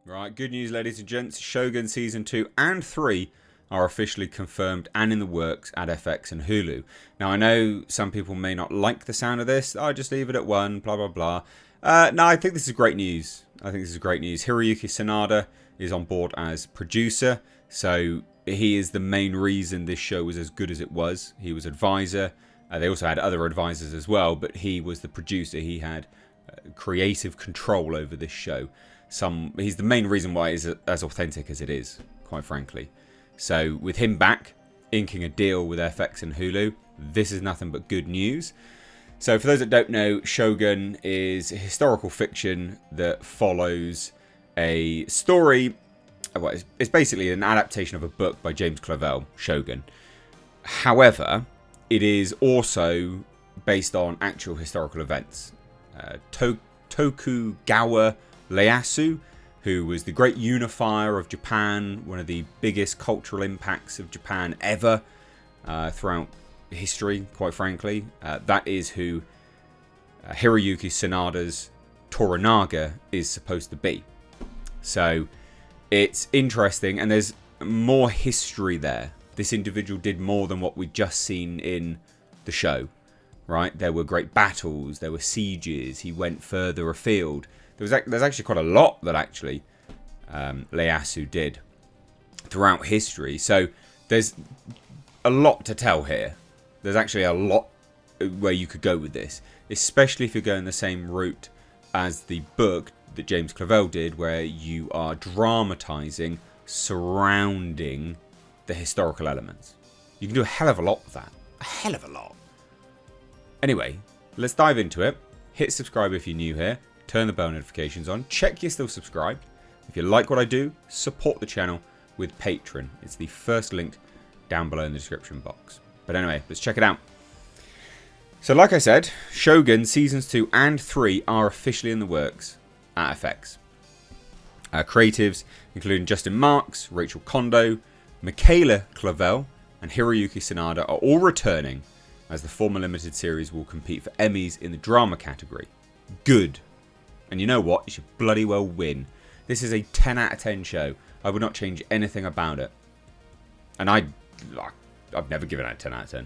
Right, good news, ladies and gents. Shogun Season 2 and 3 are officially confirmed and in the works at FX and Hulu. Now, I know some people may not like the sound of this. I'll just leave it at 1, blah, blah, blah. No, I think this is great news. Hiroyuki Sanada is on board as producer. So he is the main reason this show was as good as it was. He was advisor. They also had other advisors as well, but he was the producer. He had creative control over this show. He's the main reason why it's as authentic as it is, quite frankly. So with him back, inking a deal with FX and Hulu, this is nothing but good news. So for those that don't know, Shogun is a historical fiction that follows a story. Well, it's basically an adaptation of a book by James Clavell, Shogun. However, it is also based on actual historical events. Tokugawa Ieyasu, who was the great unifier of Japan, one of the biggest cultural impacts of Japan ever throughout history, quite frankly. That is who Hiroyuki Sanada's Toranaga is supposed to be. So it's interesting, and there's more history there. This individual did more than what we'd just seen in the show, right? There were great battles, there were sieges, he went further afield. There's actually quite a lot that actually Ieyasu did throughout history. So there's a lot to tell here. There's actually a lot where you could go with this, especially if you're going the same route as the book that James Clavell did, where you are dramatizing surrounding the historical elements. You can do a hell of a lot with that. A hell of a lot. Anyway, let's dive into it. Hit subscribe if you're new here. Turn the bell notifications on. Check you're still subscribed. If you like what I do, support the channel with Patreon. It's the first link down below in the description box. But anyway, let's check it out. So like I said, Shogun Seasons 2 and 3 are officially in the works at FX. Creatives including Justin Marks, Rachel Kondo, Michaela Clavell and Hiroyuki Sanada are all returning, as the former limited series will compete for Emmys in the drama category. Good. And you know what? It should bloody well win. This is a 10 out of 10 show. I would not change anything about it. And I've never given it a 10 out of 10.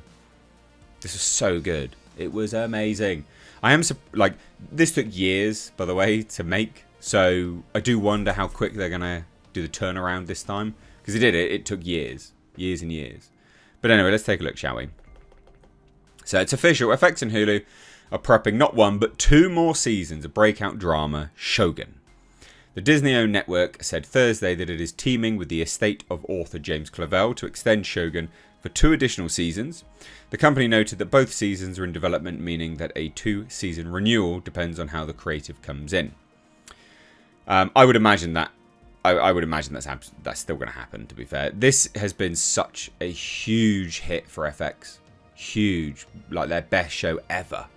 This was so good. It was amazing. This took years, by the way, to make. So I do wonder how quick they're going to do the turnaround this time. Because it took years. Years and years. But anyway, let's take a look, shall we? So it's official. FX and Hulu are prepping not one, but 2 more seasons of breakout drama, Shogun. The Disney-owned network said Thursday that it is teaming with the estate of author James Clavell to extend Shogun for 2 additional seasons. The company noted that both seasons are in development, meaning that a 2-season renewal depends on how the creative comes in. I would imagine that. I would imagine that's still going to happen. To be fair, this has been such a huge hit for FX. Huge, like their best show ever.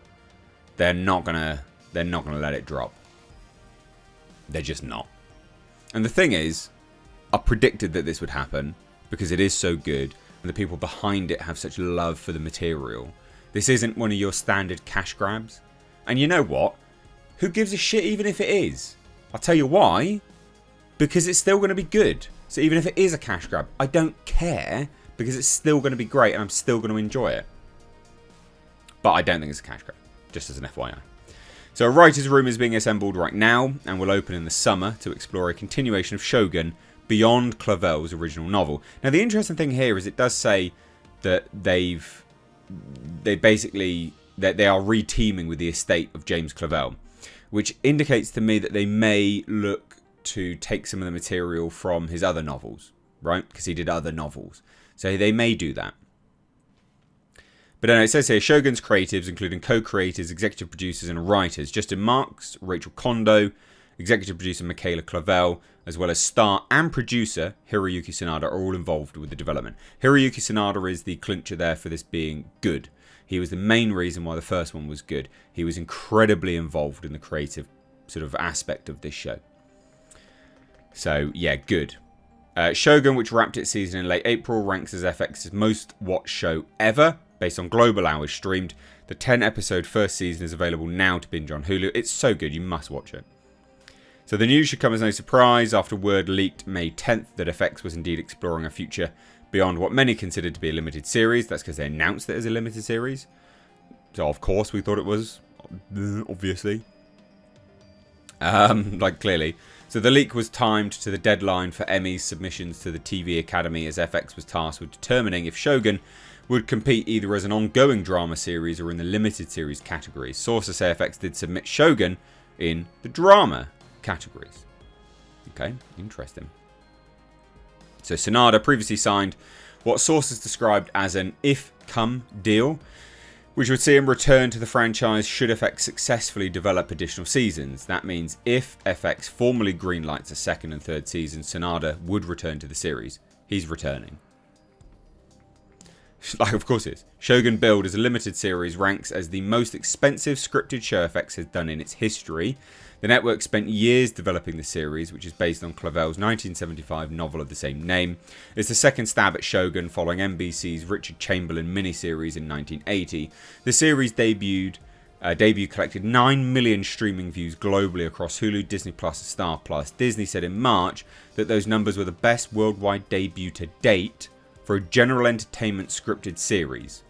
They're not gonna let it drop. They're just not. And the thing is, I predicted that this would happen because it is so good and the people behind it have such love for the material. This isn't one of your standard cash grabs. And you know what? Who gives a shit even if it is? I'll tell you why. Because it's still going to be good. So even if it is a cash grab, I don't care because it's still going to be great and I'm still going to enjoy it. But I don't think it's a cash grab. Just as an FYI. So a writer's room is being assembled right now and will open in the summer to explore a continuation of Shogun beyond Clavell's original novel. Now the interesting thing here is it does say that they are re-teaming with the estate of James Clavell, which indicates to me that they may look to take some of the material from his other novels, right? Because he did other novels. So they may do that. But it says here, Shogun's creatives, including co-creators, executive producers and writers, Justin Marks, Rachel Kondo, executive producer Michaela Clavell, as well as star and producer Hiroyuki Sanada are all involved with the development. Hiroyuki Sanada is the clincher there for this being good. He was the main reason why the first one was good. He was incredibly involved in the creative sort of aspect of this show. So, yeah, good. Shogun, which wrapped its season in late April, ranks as FX's most watched show ever, based on global hours streamed. The 10-episode first season is available now to binge on Hulu. It's so good, you must watch it. So the news should come as no surprise after word leaked May 10th that FX was indeed exploring a future beyond what many considered to be a limited series. That's because they announced it as a limited series. So of course we thought it was, obviously. Clearly. So the leak was timed to the deadline for Emmy's submissions to the TV Academy, as FX was tasked with determining if Shogun would compete either as an ongoing drama series or in the limited series categories. Sources say FX did submit Shogun in the drama categories. Okay, interesting. So Sanada previously signed what sources described as an if-come deal, which would see him return to the franchise should FX successfully develop additional seasons. That means if FX formally greenlights a second and third season, Sanada would return to the series. He's returning. Of course it is. Shogun Build as a limited series ranks as the most expensive scripted show FX has done in its history. The network spent years developing the series, which is based on Clavel's 1975 novel of the same name. It's the second stab at Shogun following NBC's Richard Chamberlain miniseries in 1980. The series debut collected 9 million streaming views globally across Hulu, Disney Plus, and Star Plus. Disney said in March that those numbers were the best worldwide debut to date for a general entertainment scripted series.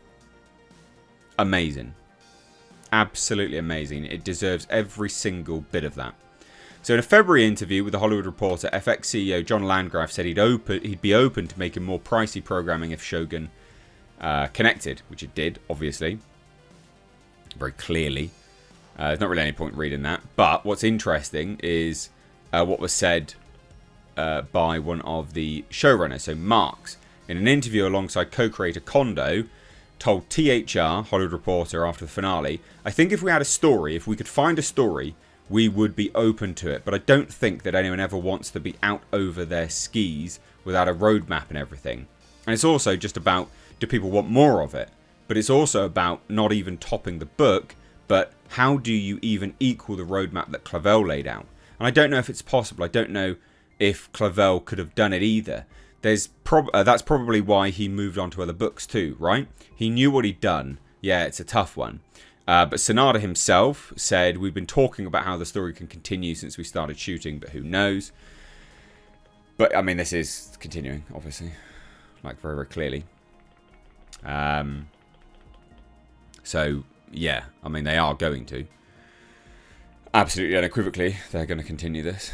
Amazing. Absolutely amazing. It deserves every single bit of that. So in a February interview with The Hollywood Reporter, FX CEO John Landgraf said he'd be open to making more pricey programming if Shogun connected, which it did, obviously. Very clearly. There's not really any point reading that. But what's interesting is what was said by one of the showrunners, so Marks, in an interview alongside co-creator Kondo, told THR, Hollywood Reporter, after the finale, I think if we had a story, if we could find a story, we would be open to it. But I don't think that anyone ever wants to be out over their skis without a roadmap and everything. And it's also just about, do people want more of it? But it's also about not even topping the book, but how do you even equal the roadmap that Clavel laid out? And I don't know if it's possible. I don't know if Clavel could have done it either. That's probably why he moved on to other books too, right? He knew what he'd done. Yeah, it's a tough one. But Sanada himself said, we've been talking about how the story can continue since we started shooting, but who knows? But, I mean, this is continuing, obviously. Like, very, very clearly. So, yeah. I mean, they are going to. Absolutely unequivocally, they're going to continue this.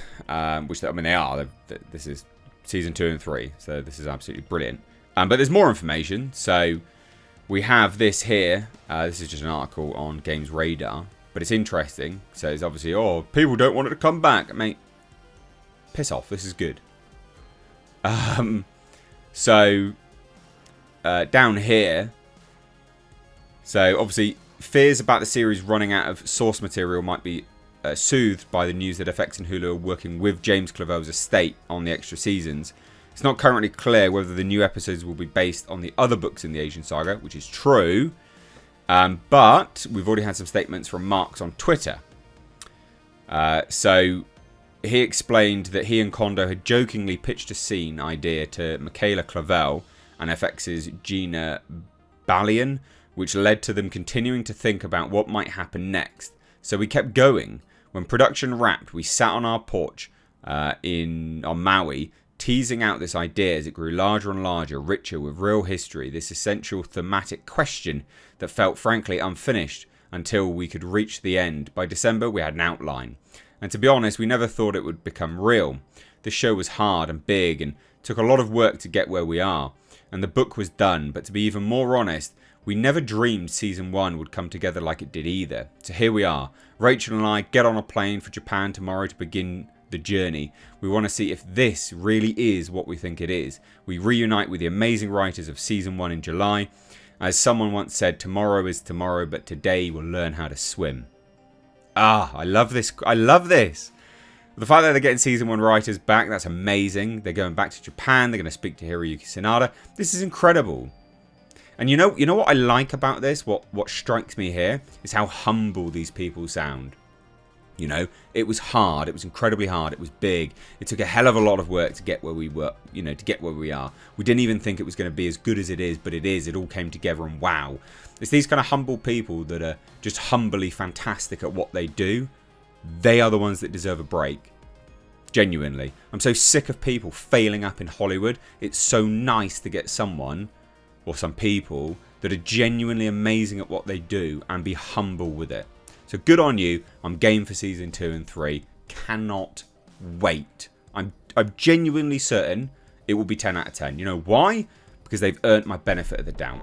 Which, I mean, they are. This is Season 2 and 3. So this is absolutely brilliant. But there's more information. So we have this here. This is just an article on Games Radar. But it's interesting. So it's obviously, people don't want it to come back. Mate, piss off. This is good. So down here. So obviously, fears about the series running out of source material might be soothed by the news that FX and Hulu are working with James Clavel's estate on the extra seasons. It's not currently clear whether the new episodes will be based on the other books in the Asian saga, which is true. But we've already had some statements from Marks on Twitter. So he explained that he and Kondo had jokingly pitched a scene idea to Michaela Clavel and FX's Gina Balian, which led to them continuing to think about what might happen next. So we kept going. When production wrapped, we sat on our porch on Maui, teasing out this idea as it grew larger and larger, richer with real history, this essential thematic question that felt frankly unfinished until we could reach the end. By December, we had an outline. And to be honest, we never thought it would become real. The show was hard and big and took a lot of work to get where we are. And the book was done, but to be even more honest, we never dreamed Season 1 would come together like it did either. So here we are. Rachel and I get on a plane for Japan tomorrow to begin the journey. We want to see if this really is what we think it is. We reunite with the amazing writers of Season 1 in July. As someone once said, tomorrow is tomorrow, but today we'll learn how to swim. I love this. I love this. The fact that they're getting Season 1 writers back, that's amazing. They're going back to Japan. They're going to speak to Hiroyuki Sanada. This is incredible. And you know what I like about this? What strikes me here is how humble these people sound. You know, it was hard. It was incredibly hard. It was big. It took a hell of a lot of work to get where we were, to get where we are. We didn't even think it was going to be as good as it is, but it is. It all came together and wow. It's these kind of humble people that are just humbly fantastic at what they do. They are the ones that deserve a break. Genuinely. I'm so sick of people failing up in Hollywood. It's so nice to get someone, or some people, that are genuinely amazing at what they do and be humble with it. So good on you. I'm game for season 2 and 3. Cannot wait. I'm genuinely certain it will be 10 out of 10. You know why? Because they've earned my benefit of the doubt.